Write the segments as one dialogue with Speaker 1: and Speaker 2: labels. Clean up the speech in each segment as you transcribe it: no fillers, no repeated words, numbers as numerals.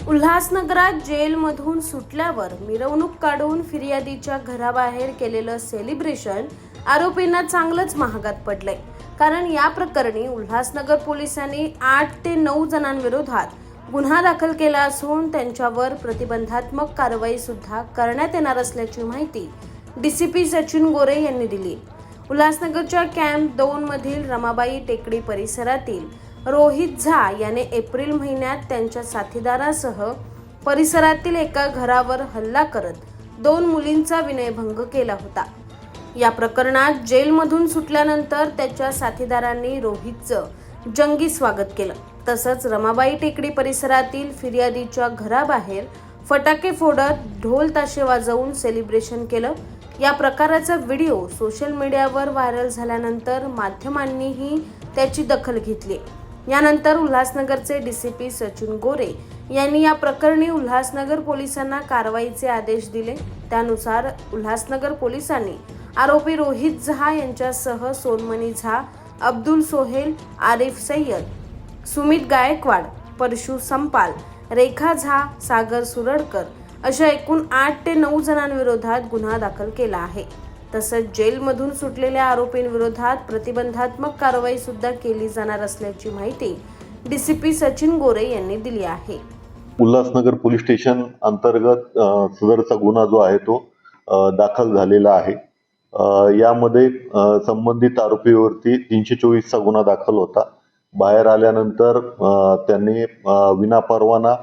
Speaker 1: उल्हासनगरात जेलमधून सुटल्यावर मिरवणूक काढून फिर्यादीच्या घराबाहेर केलेलं सेलिब्रेशन आरोपींना चांगलंच महागात पडलंय. कारण या प्रकरणी उल्हासनगर पोलिसांनी 8 ते 9 जणांविरोधात गुन्हा दाखल केला असून त्यांच्यावर प्रतिबंधात्मक कारवाई सुद्धा करण्यात येणार असल्याची माहिती डीसीपी सचिन गोरे यांनी दिली. उल्हासनगरच्या कॅम्प 2 मधील रमाबाई टेकडी परिसरातील रोहित झा याने एप्रिल महिन्यात त्यांच्या साथीदारासह परिसरातील एका घरावर हल्ला करत 2 मुलींचा विनयभंग केला होता. या प्रकरणात जेलमधून सुटल्यानंतर त्याच्या साथीदारांनी रोहितचं जंगी स्वागत केलं. तसंच रमाबाई टेकडी परिसरातील फिर्यादीच्या घराबाहेर फटाके फोडत ढोल ताशे वाजवून सेलिब्रेशन केलं. या प्रकाराचा व्हिडिओ सोशल मीडियावर व्हायरल झाल्यानंतर माध्यमांनीही त्याची दखल घेतली. यानंतर उल्हासनगरचे डीसीपी सचिन गोरे यांनी या प्रकरणी उल्हासनगर पोलिसांना कारवाईचे आदेश दिले. त्यानुसार उल्हासनगर पोलिसांनी आरोपी रोहित झा यांच्यासह सोनमणी झा, अब्दुल सोहेल, आरिफ सय्यद, सुमित गायकवाड, परशु संपाल, रेखा झा, सागर सुरडकर अशा एकूण 8 ते 9 जणांविरोधात गुन्हा दाखल केला आहे. तसंच जेलमधून सुटलेल्या आरोपींविरोधात प्रतिबंधात्मक कारवाई सुद्धा केली जाणार असल्याची माहिती डीसीपी सचिन गोरे यांनी दिली आहे.
Speaker 2: उल्हासनगर पोलीस स्टेशन अंतर्गत सदरचा गुन्हा जो आहे तो दाखल झालेला आहे. यामध्ये संबंधित आरोपीवरती 324 चा गुन्हा दाखल होता. बाहेर आल्यानंतर त्यांनी विनापरवाना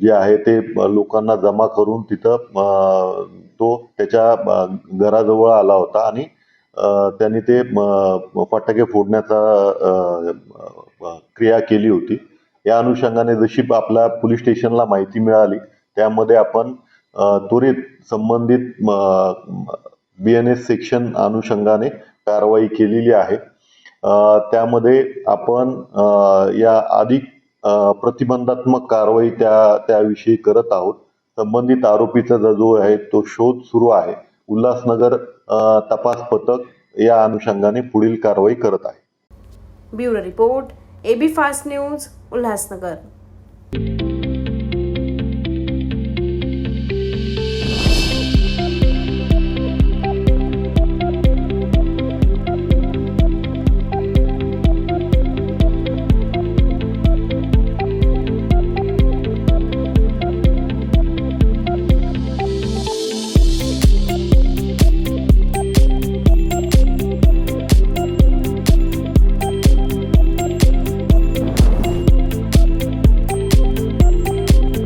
Speaker 2: जे आहे ते लोकांना जमा करून तिथं तो त्याच्या घराजवळ आला होता आणि त्यांनी ते फटाके फोडण्याचा क्रिया केली होती. या अनुषंगाने जशी आपल्या पोलीस स्टेशनला माहिती मिळाली त्यामध्ये आपण त्वरित संबंधित BNS सेक्शन अनुषंगाने कारवाई केलेली आहे. त्यामध्ये आपण या अधिक प्रतिबंधात्मक कारवाई त्याविषयी करत आहोत. संबंधित आरोपीचा जो आहे तो शोध सुरू आहे. उल्हासनगर तपास पथक या अनुषंगाने पुढील कारवाई करत आहे.
Speaker 1: Bureau report AB fast news, Ulhasnagar.